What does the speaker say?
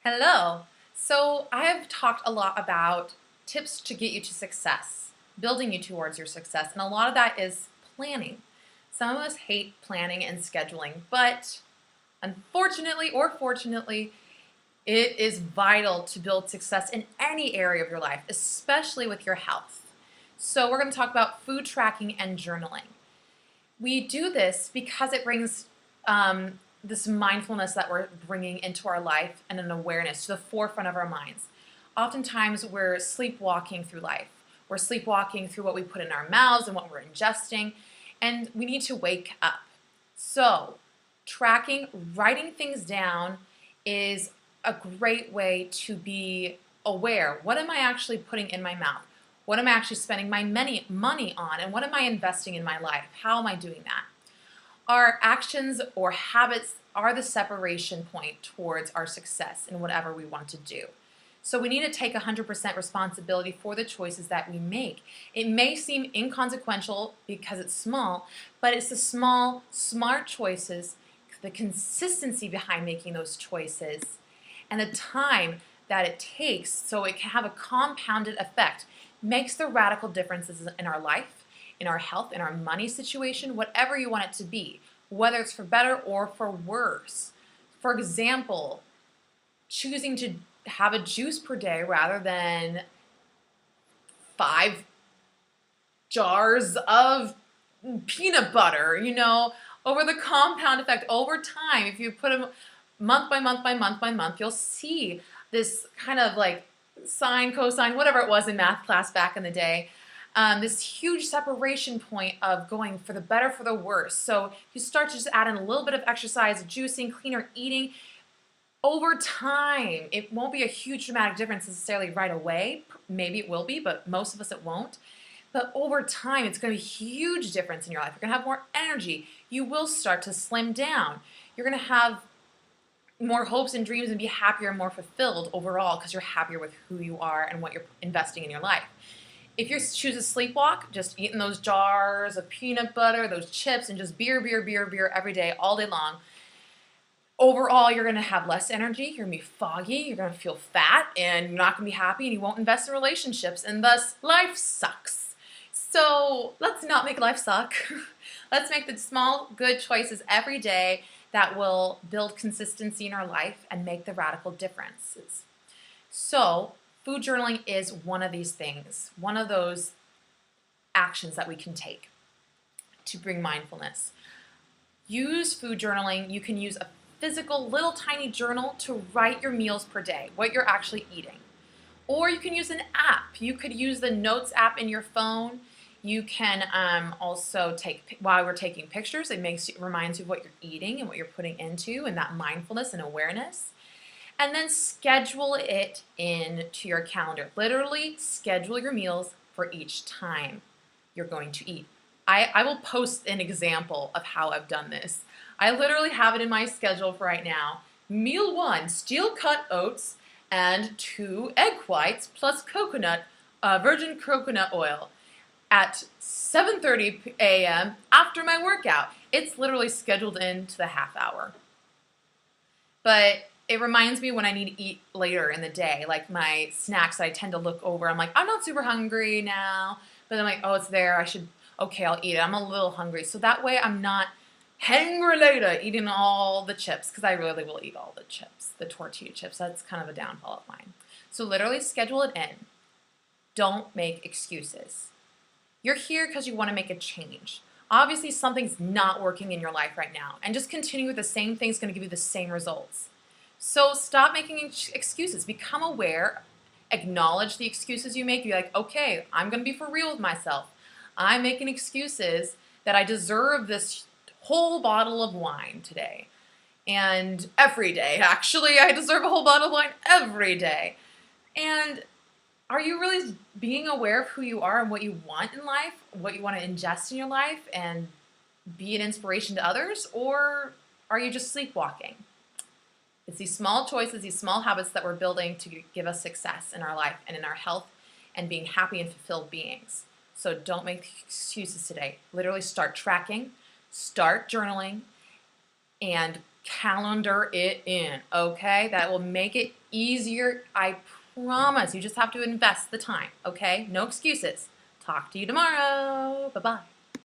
Hello. So I have talked a lot about tips to get you to success, building you towards your success, and a lot of that is planning. Some of us hate planning and scheduling, but unfortunately or fortunately, it is vital to build success in any area of your life, especially with your health. So we're going to talk about food tracking and journaling. We do this because it brings this mindfulness that we're bringing into our life and an awareness to the forefront of our minds. Oftentimes, we're sleepwalking through life. We're sleepwalking through what we put in our mouths and what we're ingesting, and we need to wake up. So, tracking, writing things down is a great way to be aware. What am I actually putting in my mouth? What am I actually spending my money on? And what am I investing in my life? How am I doing that? Our actions or habits are the separation point towards our success in whatever we want to do. So we need to take 100% responsibility for the choices that we make. It may seem inconsequential because it's small, but it's the small, smart choices, the consistency behind making those choices, and the time that it takes so it can have a compounded effect makes the radical differences in our life, in our health, in our money situation, whatever you want it to be, whether it's for better or for worse. For example, choosing to have a juice per day rather than 5 jars of peanut butter, over the compound effect over time. If you put them month by month by month by month, you'll see this kind of like sine, cosine, whatever it was in math class back in the day, this huge separation point of going for the better, for the worse. So you start to just add in a little bit of exercise, juicing, cleaner eating. Over time, it won't be a huge dramatic difference necessarily right away. Maybe it will be, but most of us it won't. But over time, it's going to be a huge difference in your life. You're going to have more energy. You will start to slim down. You're going to have more hopes and dreams and be happier and more fulfilled overall because you're happier with who you are and what you're investing in your life. If you choose to sleepwalk, just eating those jars of peanut butter, those chips, and just beer every day, all day long, overall you're going to have less energy, you're going to be foggy, you're going to feel fat, and you're not going to be happy, and you won't invest in relationships, and thus life sucks. So let's not make life suck. Let's make the small, good choices every day that will build consistency in our life and make the radical differences. So, food journaling is one of these things, one of those actions that we can take to bring mindfulness. Use food journaling. You can use a physical little tiny journal to write your meals per day, what you're actually eating. Or you can use an app. You could use the Notes app in your phone. You can also take, while we're taking pictures, it reminds you of what you're eating and what you're putting into and that mindfulness and awareness. And then schedule it into your calendar. Literally schedule your meals for each time you're going to eat. I will post an example of how I've done this. I literally have it in my schedule for right now. Meal 1, steel cut oats and 2 egg whites plus virgin coconut oil at 7:30 a.m. after my workout. It's literally scheduled into the half hour. But it reminds me when I need to eat later in the day, like my snacks that I tend to look over. I'm like, I'm not super hungry now, but I'm like, oh, it's there. Okay, I'll eat it. I'm a little hungry. So that way I'm not hangry later eating all the chips, because I really will eat all the chips, the tortilla chips. That's kind of a downfall of mine. So literally schedule it in. Don't make excuses. You're here because you want to make a change. Obviously, something's not working in your life right now, and just continue with the same thing is going to give you the same results. So stop making excuses. Become aware. Acknowledge the excuses you make. Be like, okay, I'm going to be for real with myself. I'm making excuses that I deserve this whole bottle of wine today. And every day, actually, I deserve a whole bottle of wine every day. And are you really being aware of who you are and what you want in life, what you want to ingest in your life and be an inspiration to others? Or are you just sleepwalking? It's these small choices, these small habits that we're building to give us success in our life and in our health and being happy and fulfilled beings. So don't make excuses today. Literally start tracking, start journaling, and calendar it in, okay? That will make it easier, I promise. You just have to invest the time, okay? No excuses. Talk to you tomorrow. Bye-bye.